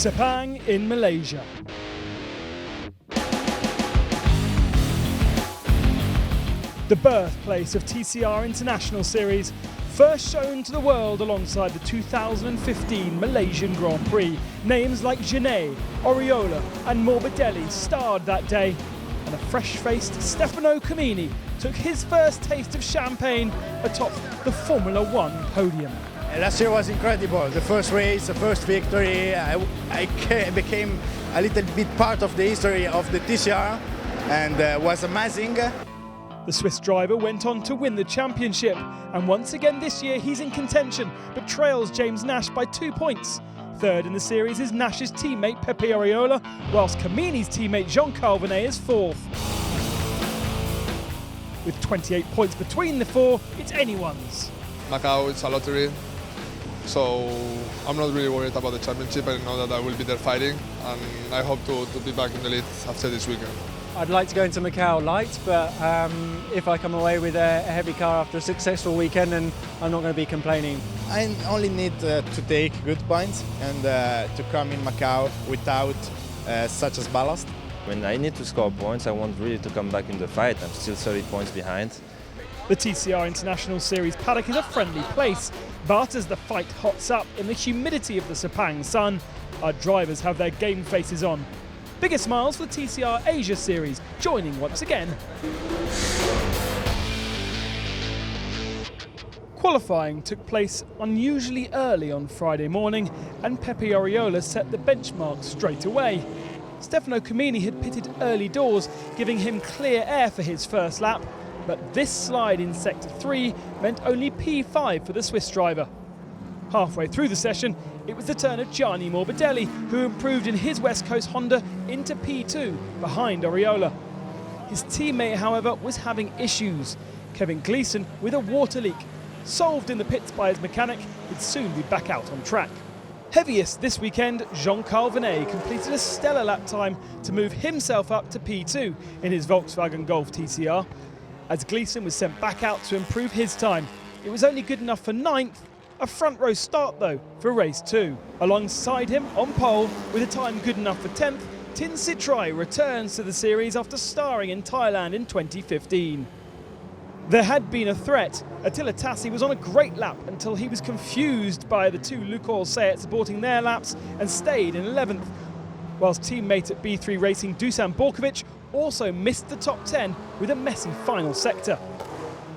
Sepang in Malaysia. The birthplace of TCR International Series, first shown to the world alongside the 2015 Malaysian Grand Prix. Names like Genet, Oriola and Morbidelli starred that day, and a fresh-faced Stefano Camini took his first taste of champagne atop the Formula One podium. Last year was incredible. The first race, the first victory. I became a little bit part of the history of the TCR, and was amazing. The Swiss driver went on to win the championship, and once again this year he's in contention, but trails James Nash by 2 points. Third in the series is Nash's teammate Pepe Oriola, whilst Camini's teammate Jean-Charles Venet is fourth. With 28 points between the four, it's anyone's. Macau, it's a lottery, so I'm not really worried about the championship. I know that I will be there fighting, and I hope to be back in the lead after this weekend. I'd like to go into Macau light, but if I come away with a heavy car after a successful weekend, then I'm not going to be complaining. I only need to take good points and to come in Macau without such as ballast. When I need to score points, I want really to come back in the fight. I'm still 30 points behind. The TCR International Series paddock is a friendly place, but as the fight hots up in the humidity of the Sepang sun, our drivers have their game faces on. Bigger smiles for the TCR Asia Series, joining once again. Qualifying took place unusually early on Friday morning, and Pepe Oriola set the benchmark straight away. Stefano Camini had pitted early doors, giving him clear air for his first lap, but this slide in Sector 3 meant only P5 for the Swiss driver. Halfway through the session, it was the turn of Gianni Morbidelli, who improved in his West Coast Honda into P2 behind Oriola. His teammate, however, was having issues. Kevin Gleeson with a water leak. Solved in the pits by his mechanic, he'd soon be back out on track. Heaviest this weekend, Jean-Charles Venet completed a stellar lap time to move himself up to P2 in his Volkswagen Golf TCR. As Gleeson was sent back out to improve his time, it was only good enough for 9th, a front row start though for race 2. Alongside him on pole with a time good enough for 10th, Tin Sitrai returns to the series after starring in Thailand in 2015. There had been a threat. Attila Tassi was on a great lap until he was confused by the two Lukoil Seats aborting their laps and stayed in 11th, whilst teammate at B3 Racing Dusan Borkovic also missed the top 10 with a messy final sector.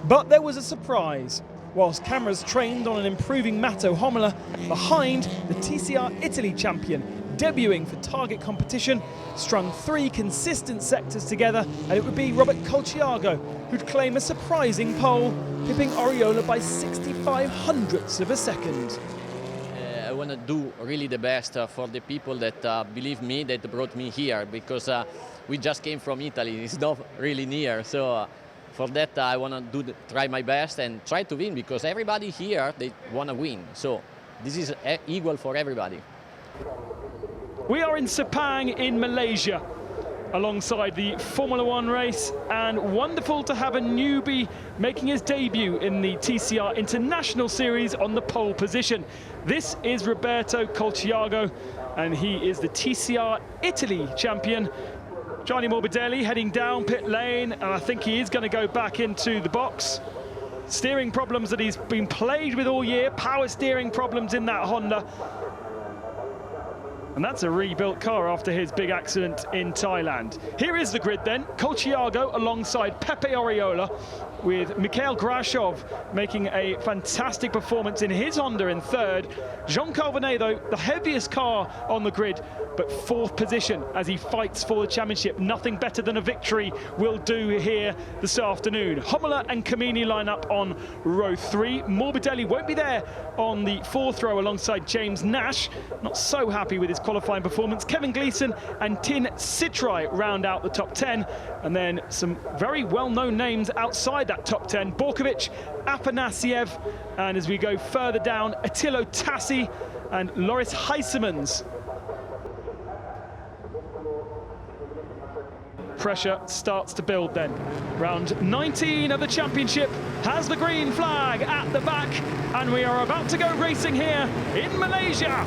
But there was a surprise. Whilst cameras trained on an improving Matteo Homola, behind the TCR Italy champion, debuting for target competition, strung 3 consistent sectors together, and it would be Robert Colciago who'd claim a surprising pole, pipping Oriola by 65 hundredths of a second. I want to do really the best for the people that believe me, that brought me here, because we just came from Italy. It's not really near, so for that I want to try my best and try to win, because everybody here, they want to win. So this is equal for everybody. We are in Sepang in Malaysia alongside the Formula One race, and wonderful to have a newbie making his debut in the TCR International Series on the pole position. This is Roberto Colciago, and he is the TCR Italy champion. Gianni Morbidelli heading down pit lane, and I think he is going to go back into the box. Steering problems that he's been plagued with all year, power steering problems in that Honda. And that's a rebuilt car after his big accident in Thailand. Here is the grid then. Colciago alongside Pepe Oriola, with Mikhail Grashov making a fantastic performance in his Honda in 3rd. Jean-Charles Venet, though, the heaviest car on the grid, but 4th position as he fights for the championship. Nothing better than a victory will do here this afternoon. Homola and Camini line up on row 3. Morbidelli won't be there on the 4th row alongside James Nash. Not so happy with his qualifying performance. Kevin Gleeson and Tin Sitrai round out the top 10. And then some very well-known names outside that top 10. Borkovic, Afanasiev, and as we go further down, Attila Tassi and Loris Heisemans. Pressure starts to build then. Round 19 of the championship has the green flag at the back, and we are about to go racing here in Malaysia.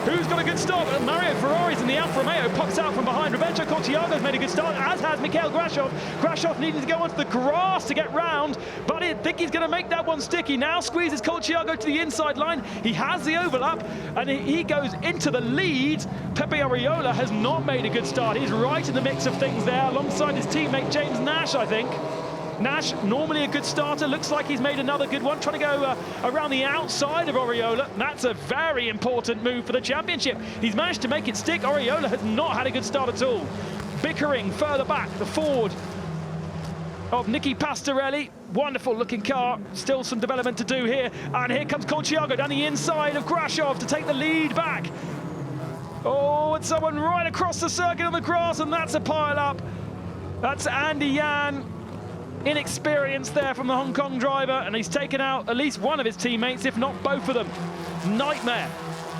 Who's got a good start? Mario Ferrari's in the Alfa Romeo, pops out from behind. Roberto Colciago's made a good start, as has Mikhail Grashov. Grashov needing to go onto the grass to get round, but I think he's going to make that one sticky. Now squeezes Colciago to the inside line. He has the overlap, and he goes into the lead. Pepe Ariola has not made a good start. He's right in the mix of things there, alongside his teammate James Nash, I think. Nash, normally a good starter, looks like he's made another good one, trying to go around the outside of Ariola. That's a very important move for the championship. He's managed to make it stick. Ariola has not had a good start at all. Bickering further back, the Ford of Nicky Pastorelli. Wonderful looking car, still some development to do here. And here comes Colciago down the inside of Grashov to take the lead back. Oh, and someone right across the circuit on the grass, and that's a pile up. That's Andy Yan. Inexperience there from the Hong Kong driver, and he's taken out at least one of his teammates, if not both of them. Nightmare.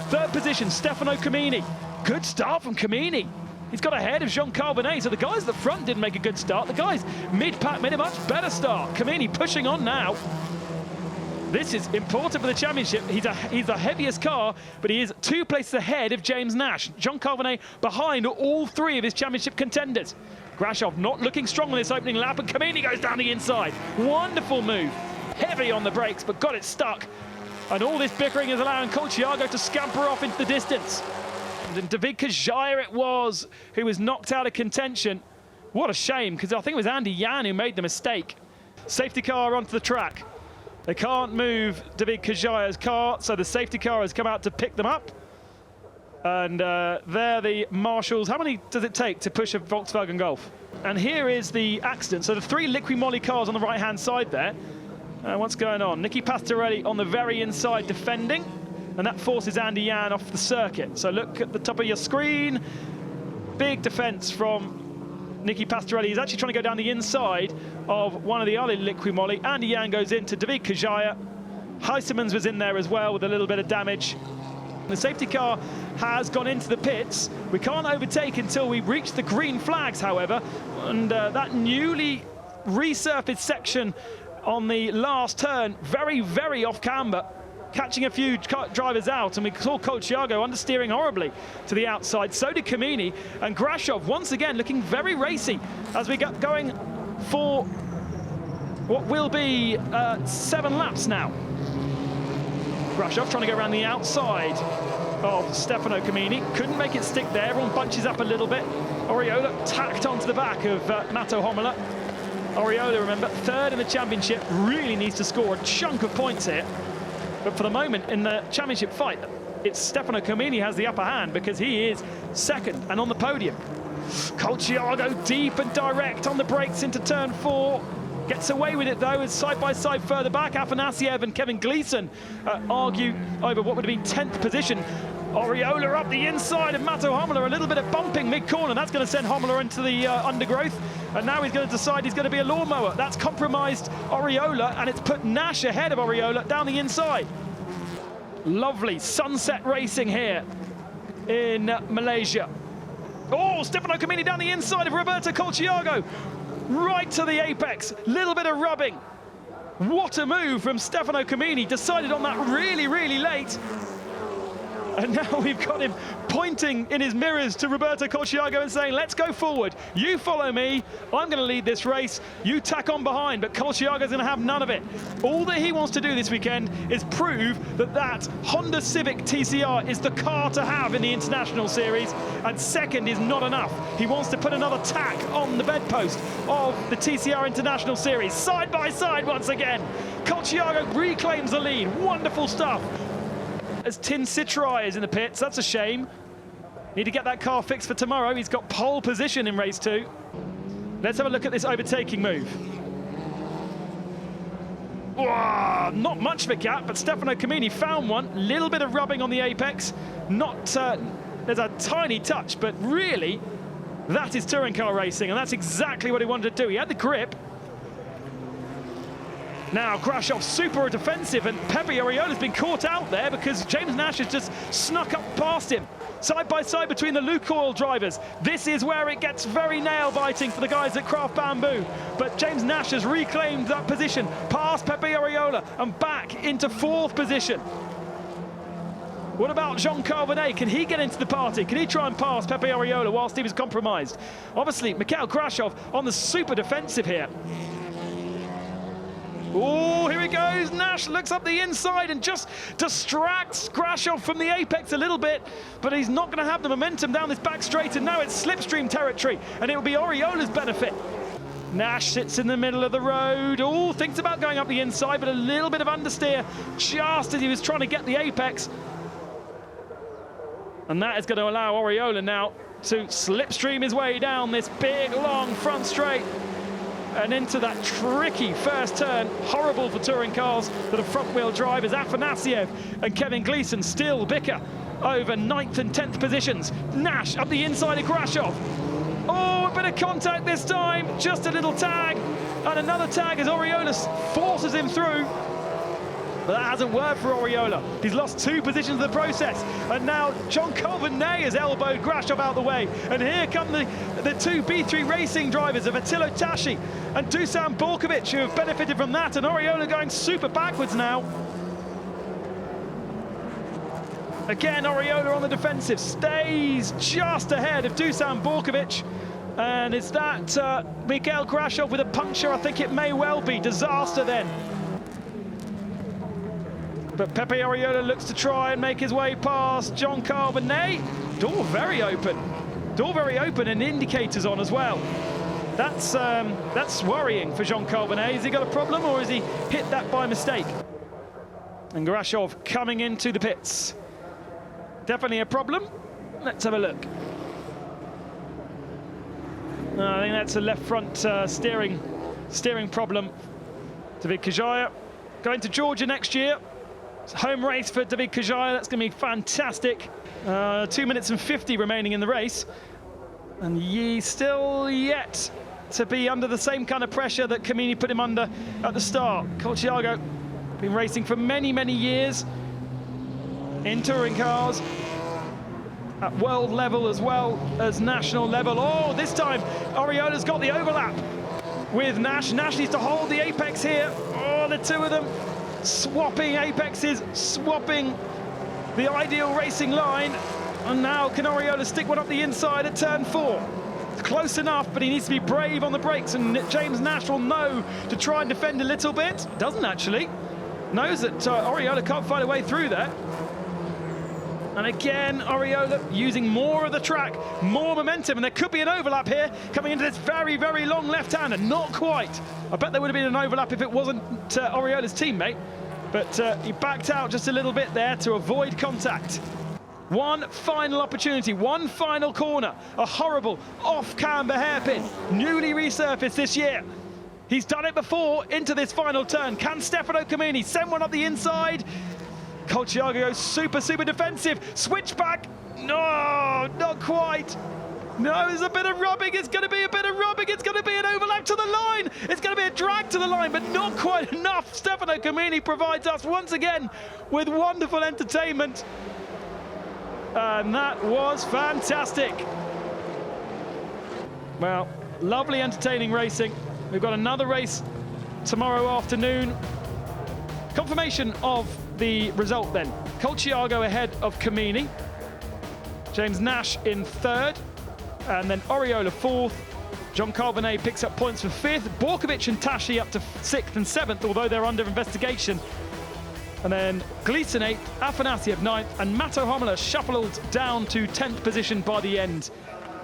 Third position, Stefano Camini. Good start from Camini. He's got ahead of Jean Carbonet, so the guys at the front didn't make a good start. The guys mid-pack made a much better start. Camini pushing on now. This is important for the championship. He's the heaviest car, but he is 2 places ahead of James Nash. Jean Carbonet behind all 3 of his championship contenders. Grashov not looking strong on this opening lap, and Camini goes down the inside. Wonderful move. Heavy on the brakes, but got it stuck. And all this bickering is allowing Colciago to scamper off into the distance. And David Kajaya it was who was knocked out of contention. What a shame, because I think it was Andy Yan who made the mistake. Safety car onto the track. They can't move David Kajaya's car, so the safety car has come out to pick them up. And there the marshals. How many does it take to push a Volkswagen Golf? And here is the accident. So the 3 Liqui Moly cars on the right-hand side there. What's going on? Nicky Pastorelli on the very inside defending, and that forces Andy Yan off the circuit. So look at the top of your screen. Big defense from Nicky Pastorelli. He's actually trying to go down the inside of one of the other Liqui Moly. Andy Yan goes into David Kajaya. Heisemans was in there as well with a little bit of damage. The safety car has gone into the pits. We can't overtake until we reach the green flags, however, and that newly resurfaced section on the last turn, very, very off camber, catching a few drivers out, and we saw Colciago understeering horribly to the outside. So did Camini, and Grashov once again looking very racy as we get going for what will be 7 laps now. Grashov trying to go around the outside of Stefano Camini. Couldn't make it stick there. Everyone bunches up a little bit. Ariola tacked onto the back of Matto Homola. Ariola, remember, 3rd in the championship, really needs to score a chunk of points here. But for the moment in the championship fight, it's Stefano Camini has the upper hand because he is 2nd and on the podium. Colciago deep and direct on the brakes into turn 4. Gets away with it, though, as side-by-side further back, Afanasiev and Kevin Gleeson argue over what would have been 10th position. Ariola up the inside of Matto Homola, a little bit of bumping mid-corner. That's going to send Homola into the undergrowth. And now he's going to decide he's going to be a lawnmower. That's compromised Ariola, and it's put Nash ahead of Ariola down the inside. Lovely sunset racing here in Malaysia. Oh, Stefano Camini down the inside of Roberto Colciago. Right to the apex, little bit of rubbing. What a move from Stefano Camini, decided on that really, really late. And now we've got him pointing in his mirrors to Roberto Colciago and saying, let's go forward. You follow me. I'm going to lead this race. You tack on behind, but Colciago's going to have none of it. All that he wants to do this weekend is prove that that Honda Civic TCR is the car to have in the International Series, and 2nd is not enough. He wants to put another tack on the bedpost of the TCR International Series. Side by side once again. Colciago reclaims the lead. Wonderful stuff. As Tin Citrai is in the pits, that's a shame. Need to get that car fixed for tomorrow. He's got pole position in race 2. Let's have a look at this overtaking move. Whoa, not much of a gap, but Stefano Camini found one. Little bit of rubbing on the apex. Not, there's a tiny touch, but really, that is touring car racing, and that's exactly what he wanted to do. He had the grip. Now Grashov super defensive, and Pepe Ariola's been caught out there because James Nash has just snuck up past him. Side by side between the Lukoil drivers. This is where it gets very nail-biting for the guys at Craft Bamboo. But James Nash has reclaimed that position, past Pepe Ariola and back into 4th position. What about Jean-Carl Venet? Can he get into the party? Can he try and pass Pepe Oriola whilst he was compromised? Obviously, Mikhail Grashov on the super defensive here. Oh, here he goes. Nash looks up the inside and just distracts Grashov from the apex a little bit, but he's not going to have the momentum down this back straight, and now it's slipstream territory, and it will be Oriola's benefit. Nash sits in the middle of the road. Oh, thinks about going up the inside, but a little bit of understeer just as he was trying to get the apex. And that is going to allow Oriola now to slipstream his way down this big, long front straight and into that tricky first turn. Horrible for touring cars that are front-wheel drive as Afanasiev and Kevin Gleeson still bicker over 9th and 10th positions. Nash up the inside of Grashov. Oh, a bit of contact this time, just a little tag, and another tag as Oriola forces him through. But that hasn't worked for Oriola. He's lost 2 positions in the process. And now Jean-Carl Venet has elbowed Grashov out the way. And here come the 2 B3 racing drivers of Attilo Tashi and Dusan Borkovic, who have benefited from that. And Oriola going super backwards now. Again, Oriola on the defensive, stays just ahead of Dusan Borkovic. And is that Mikhail Grashov with a puncture? I think it may well be. Disaster then. But Pepe Oriola looks to try and make his way past Jean-Carl Venet. Door very open. Door very open and indicators on as well. That's worrying for Jean-Carl Venet. Has he got a problem or has he hit that by mistake? And Grashov coming into the pits. Definitely a problem. Let's have a look. I think that's a left front steering problem. David Kajaya going to Georgia next year. It's a home race for David Kajaya. That's going to be fantastic. 2 minutes and 50 remaining in the race. And he's still yet to be under the same kind of pressure that Camini put him under at the start. Colciago been racing for many, many years in touring cars at world level as well as national level. Oh, this time Oriola's got the overlap with Nash. Nash needs to hold the apex here. Oh, the 2 of them swapping apexes, swapping the ideal racing line. And now can Oriola stick one up the inside at turn 4? It's close enough, but he needs to be brave on the brakes, and James Nash will know to try and defend a little bit. Doesn't actually. Knows that Oriola can't find a way through there. And again, Oriola using more of the track, more momentum, and there could be an overlap here coming into this very, very long left-hander. Not quite. I bet there would have been an overlap if it wasn't Oriola's teammate, but he backed out just a little bit there to avoid contact. One final opportunity, one final corner, a horrible off-camber hairpin, newly resurfaced this year. He's done it before into this final turn. Can Stefano Camini send one up the inside? Colciago goes super, super defensive. Switchback. No, not quite. No, there's a bit of rubbing. It's going to be a bit of rubbing. It's going to be an overlap to the line. It's going to be a drag to the line, but not quite enough. Stefano Camini provides us once again with wonderful entertainment. And that was fantastic. Well, lovely, entertaining racing. We've got another race tomorrow afternoon. Confirmation of the result then. Colciago ahead of Camini. James Nash in 3rd. And then Oriola 4th. Jean-Carl Venet picks up points for 5th. Borkovic and Tashi up to 6th and 7th, although they're under investigation. And then Gleeson 8th, Afanasiev 9th, and Mato Homola shuffled down to 10th position by the end.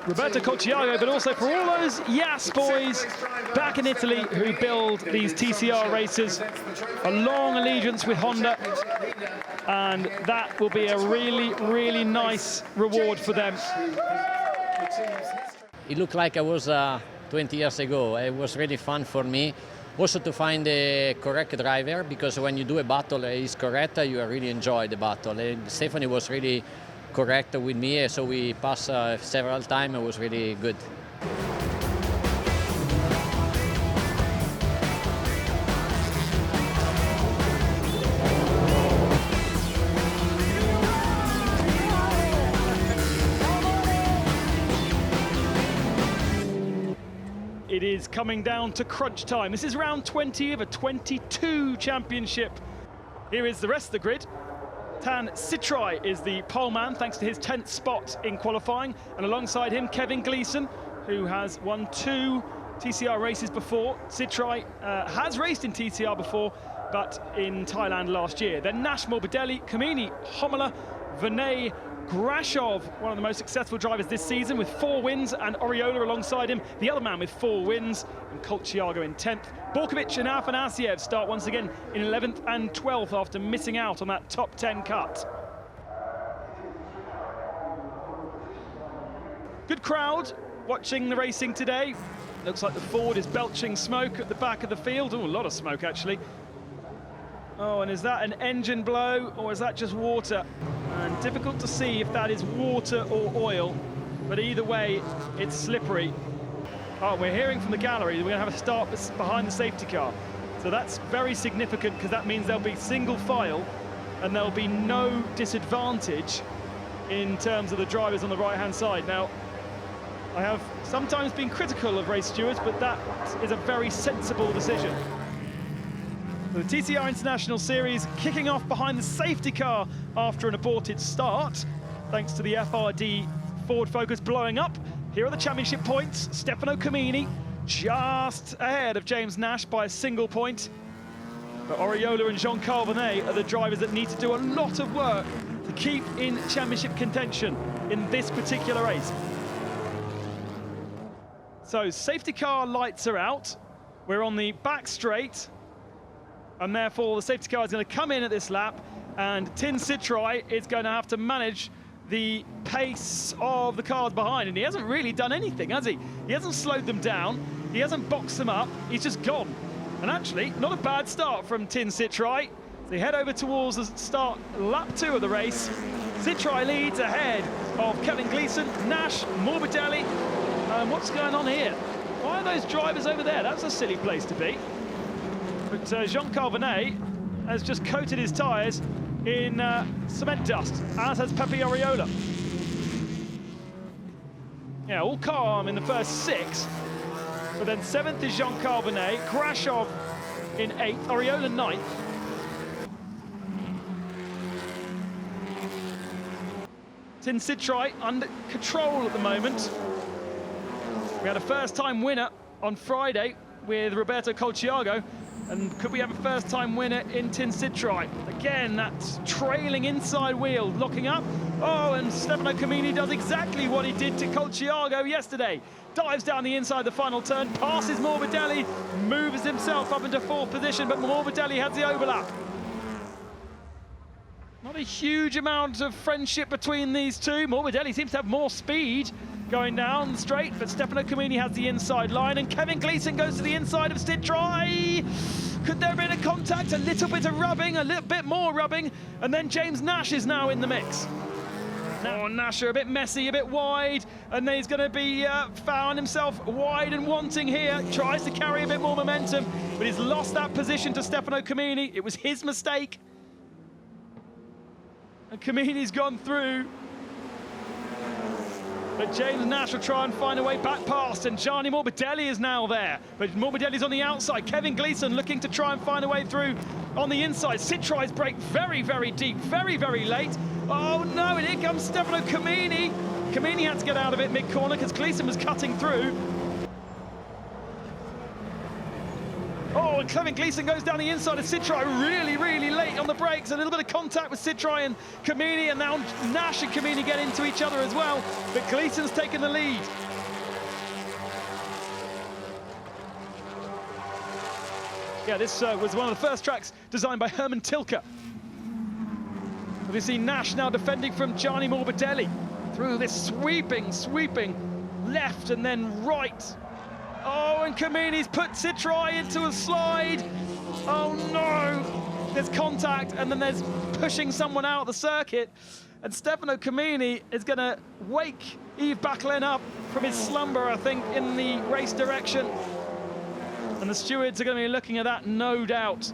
Roberto Colciago, but also for all those Yas boys back in Italy who build these TCR races. A long allegiance with Honda, and that will be a really, really nice reward for them. It looked like I was 20 years ago. It was really fun for me. Also to find the correct driver, because when you do a battle is correct, you really enjoy the battle. And Stephanie was really correct with me, so we passed several times. It was really good. It is coming down to crunch time. This is round 20 of a 22 championship. Here is the rest of the grid. Tan Sitrai is the poleman, thanks to his 10th spot in qualifying. And alongside him, Kevin Gleeson, who has won 2 TCR races before. Sitrai has raced in TCR before, but in Thailand last year. Then Nash Morbidelli, Kamini Homola, Vinay Grashov, one of the most successful drivers this season with 4 wins, and Oriola alongside him, the other man with 4 wins, and Colchiago in 10th. Borkovic and Afanasiev start once again in 11th and 12th after missing out on that top 10 cut. Good crowd watching the racing today. Looks like the Ford is belching smoke at the back of the field. Oh, a lot of smoke actually. Oh, and is that an engine blow or is that just water? And difficult to see if that is water or oil, but either way, it's slippery. Oh, we're hearing from the gallery that we're going to have a start behind the safety car. So that's very significant because that means there'll be single file and there'll be no disadvantage in terms of the drivers on the right-hand side. Now, I have sometimes been critical of race stewards, but that is a very sensible decision. The TCR International Series kicking off behind the safety car after an aborted start, thanks to the FRD Ford Focus blowing up. Here are the championship points. Stefano Camini just ahead of James Nash by a single point. But Oriola and Jean Carbonet are the drivers that need to do a lot of work to keep in championship contention in this particular race. So safety car lights are out. We're on the back straight. And therefore the safety car is going to come in at this lap, and Tin Sitrai is going to have to manage the pace of the cars behind, and he hasn't really done anything, has he? He hasn't slowed them down, he hasn't boxed them up, he's just gone. And actually, not a bad start from Tin Sitrai. They head over towards the start lap 2 of the race. Sitrai leads ahead of Kevin Gleeson, Nash, Morbidelli. What's going on here? Why are those drivers over there? That's a silly place to be. But Jean Carbonet has just coated his tyres in cement dust, as has Pepe Oriola. Yeah, all calm in the first 6. But then 7th is Jean Carbonet, Grashov in 8th, Oriola 9th. Tin Sitrai under control at the moment. We had a first-time winner on Friday with Roberto Colchiago. And could we have a first-time winner in Tin Sitrai? Again, that's trailing inside wheel, locking up. Oh, and Stefano Camini does exactly what he did to Colchiago yesterday. Dives down the inside the final turn, passes Morbidelli, moves himself up into 4th position, but Morbidelli has the overlap. Not a huge amount of friendship between these two. Morbidelli seems to have more speed going down straight, but Stefano Camini has the inside line, and Kevin Gleeson goes to the inside of Sitrai. Could there have been a contact? A little bit of rubbing, a little bit more rubbing, and then James Nash is now in the mix. Now Nash are a bit messy, a bit wide, and then he's going to be found himself wide and wanting here. Tries to carry a bit more momentum, but he's lost that position to Stefano Camini. It was his mistake. And Camini's gone through. But James Nash will try and find a way back past, and Gianni Morbidelli is now there. But Morbidelli's on the outside. Kevin Gleeson looking to try and find a way through on the inside. Sitrai's brake very, very deep, very, very late. Oh no, and here comes Stefano Camini. Camini had to get out of it mid-corner because Gleeson was cutting through. Oh, and Kevin Gleeson goes down the inside of Sitrai really, really late on the brakes. A little bit of contact with Sitrai and Camini, and now Nash and Camini get into each other as well. But Gleeson's taken the lead. Yeah, this was one of the first tracks designed by Herman Tilke. We see Nash now defending from Gianni Morbidelli through this sweeping left and then right. Oh, and Camini's put Sitrai into a slide. Oh no, there's contact, and then there's pushing someone out of the circuit. And Stefano Camini is gonna wake Yves Bachelin up from his slumber, I think, in the race direction. And the stewards are gonna be looking at that, no doubt.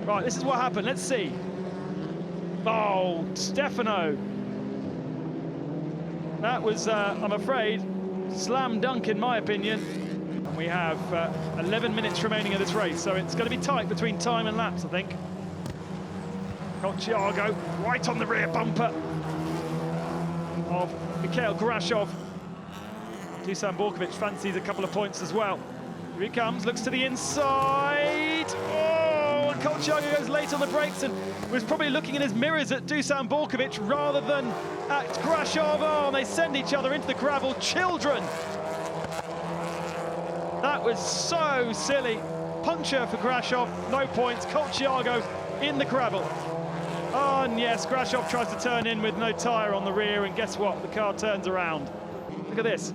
Right, this is what happened, let's see. Oh, Stefano. That was, I'm afraid, slam dunk in my opinion. We have 11 minutes remaining of this race, so it's going to be tight between time and laps, I think. Colciago right on the rear bumper of Mikhail Grashov. Dusan Borkovic fancies a couple of points as well. Here he comes, looks to the inside. Oh, and Colciago goes late on the brakes and was probably looking in his mirrors at Dusan Borkovic rather than at Grashov. Oh, and they send each other into the gravel. Children! That was so silly. Puncture for Grashov, no points. Colciago in the gravel. Oh, and yes, Grashov tries to turn in with no tyre on the rear, and guess what? The car turns around. Look at this.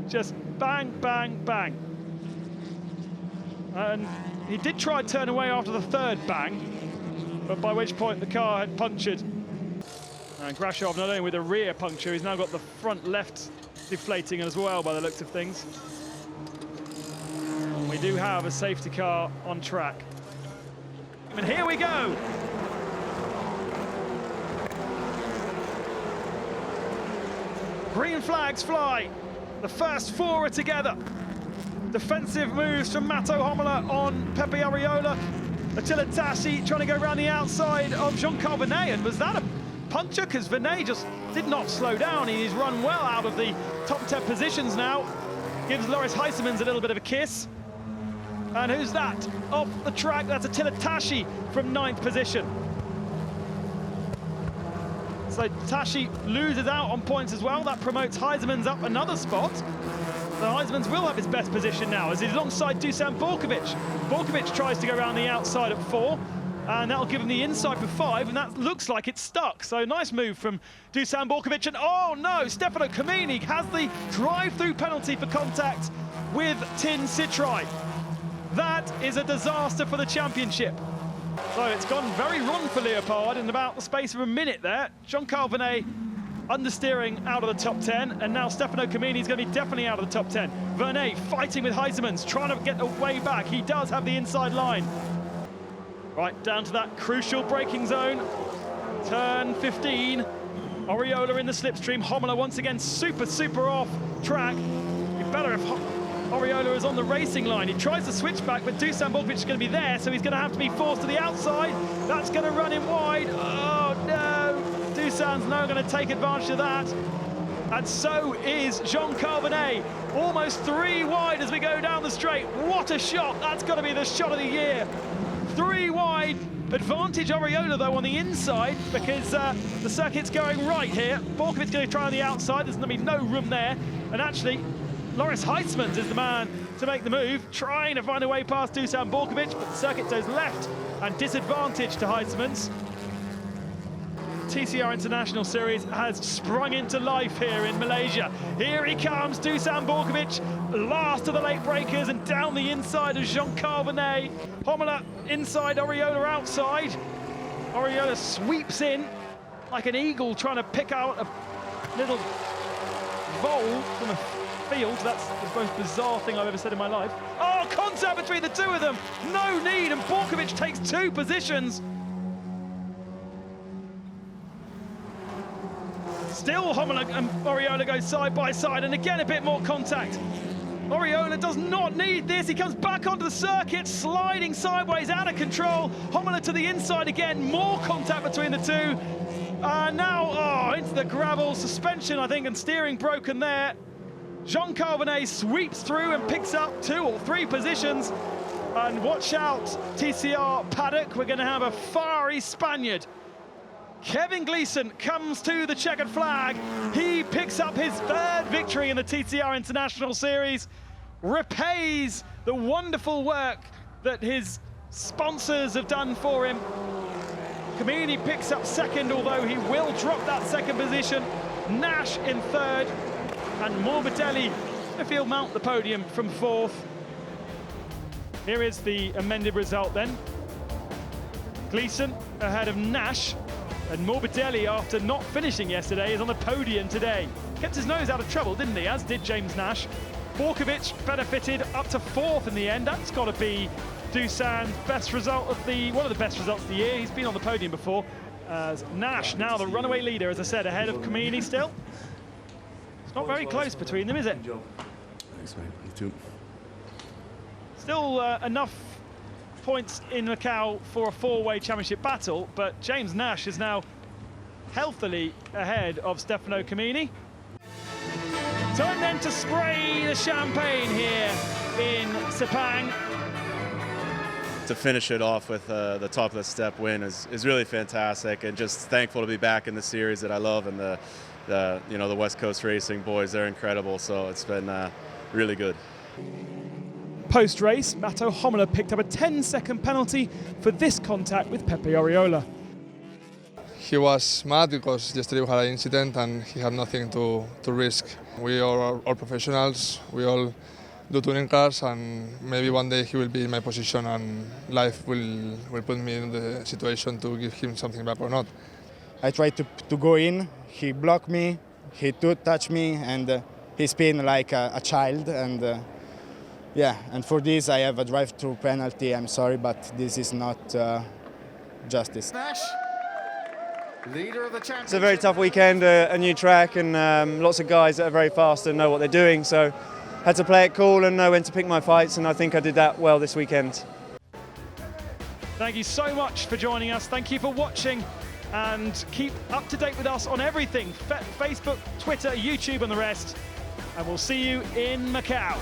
Just bang, bang, bang. And he did try to turn away after the third bang, but by which point the car had punctured. And Grashov, not only with a rear puncture, he's now got the front left deflating as well by the looks of things. We do have a safety car on track. And here we go. Green flags fly. The first four are together. Defensive moves from Matto Homola on Pepe Ariola. Attila Tassi trying to go around the outside of Jean-Carl Venet. And was that a puncher? Because Venet just did not slow down. He's run well out of the top 10 positions now. Gives Loris Heisemans a little bit of a kiss. And who's that? Off the track, that's Attila Tassi from 9th position. So Tassi loses out on points as well. That promotes Heisemans up another spot. So Heisemans will have his best position now as he's alongside Dusan Borkovic. Borkovic tries to go around the outside at 4, and that'll give him the inside for 5, and that looks like it's stuck. So nice move from Dusan Borkovic, and oh no, Stefano Comini has the drive-through penalty for contact with Tin Citrai. That is a disaster for the championship. So it's gone very wrong for Leopard in about the space of a minute there. Jean-Carl Venet understeering out of the top 10, and now Stefano Comini is going to be definitely out of the top 10. Venet fighting with Heisemans, trying to get a way back. He does have the inside line. Right down to that crucial braking zone. Turn 15. Oriola in the slipstream. Homola once again super off track. It'd be better if Oriola is on the racing line. He tries to switch back, but Dusan Borkovic is going to be there, so he's going to have to be forced to the outside. That's going to run him wide. Oh no! Dusan's now going to take advantage of that. And so is Jean-Carl Venet. Almost 3 wide as we go down the straight. What a shot! That's got to be the shot of the year. 3 wide. Advantage Oriola though on the inside because the circuit's going right here. Borkovic's going to try on the outside. There's going to be no room there. And actually, Loris Heisemans is the man to make the move, trying to find a way past Dusan Borkovic, but the circuit goes left and disadvantage to Heisemans. TCR International Series has sprung into life here in Malaysia. Here he comes, Dusan Borkovic, last of the late breakers, and down the inside of Jean-Carl Venet. Homola inside, Oriola outside. Oriola sweeps in like an eagle trying to pick out a little vole from a field. That's the most bizarre thing I've ever said in my life. Oh, contact between the two of them. No need, and Borkovic takes 2 positions. Still Homola and Oriola go side by side, and again a bit more contact. Oriola does not need this. He comes back onto the circuit, sliding sideways, out of control. Homola to the inside again, more contact between the two. Now, into the gravel, suspension, I think, and steering broken there. Jean-Carl Venet sweeps through and picks up 2 or 3 positions. And watch out, TCR paddock, we're going to have a fiery Spaniard. Kevin Gleeson comes to the checkered flag. He picks up his 3rd victory in the TCR International Series, repays the wonderful work that his sponsors have done for him. Comini picks up 2nd, although he will drop that 2nd position. Nash in 3rd, and Morbidelli if he'll mount the podium from 4th. Here is the amended result then. Gleeson ahead of Nash. And Morbidelli, after not finishing yesterday, is on the podium today. Kept his nose out of trouble, didn't he? As did James Nash. Borkovic benefited up to 4th in the end. That's got to be Dusan's best result of one of the best results of the year. He's been on the podium before. As Nash, now the runaway leader, as I said, ahead of Comini still. It's not very close between them, is it? Thanks, mate. You too. Still enough points in Macau for a four-way championship battle, but James Nash is now healthily ahead of Stefano Comini. Time then to spray the champagne here in Sepang. To finish it off with the top of the step win is really fantastic, and just thankful to be back in the series that I love, and the West Coast Racing boys, they're incredible, so it's been really good. Post-race, Mato Homolo picked up a 10-second penalty for this contact with Pepe Oriola. He was mad because yesterday we had an incident and he had nothing to risk. We are all professionals, we all do touring cars, and maybe one day he will be in my position and life will put me in the situation to give him something back or not. I tried to go in, he blocked me, he touched me, and he spun like a child. And yeah, and for this I have a drive-through penalty. I'm sorry, but this is not justice. Nash, leader of the championship. It's a very tough weekend, a new track, and lots of guys that are very fast and know what they're doing. So had to play it cool and know when to pick my fights, and I think I did that well this weekend. Thank you so much for joining us. Thank you for watching, and keep up to date with us on everything: Facebook, Twitter, YouTube, and the rest. And we'll see you in Macau.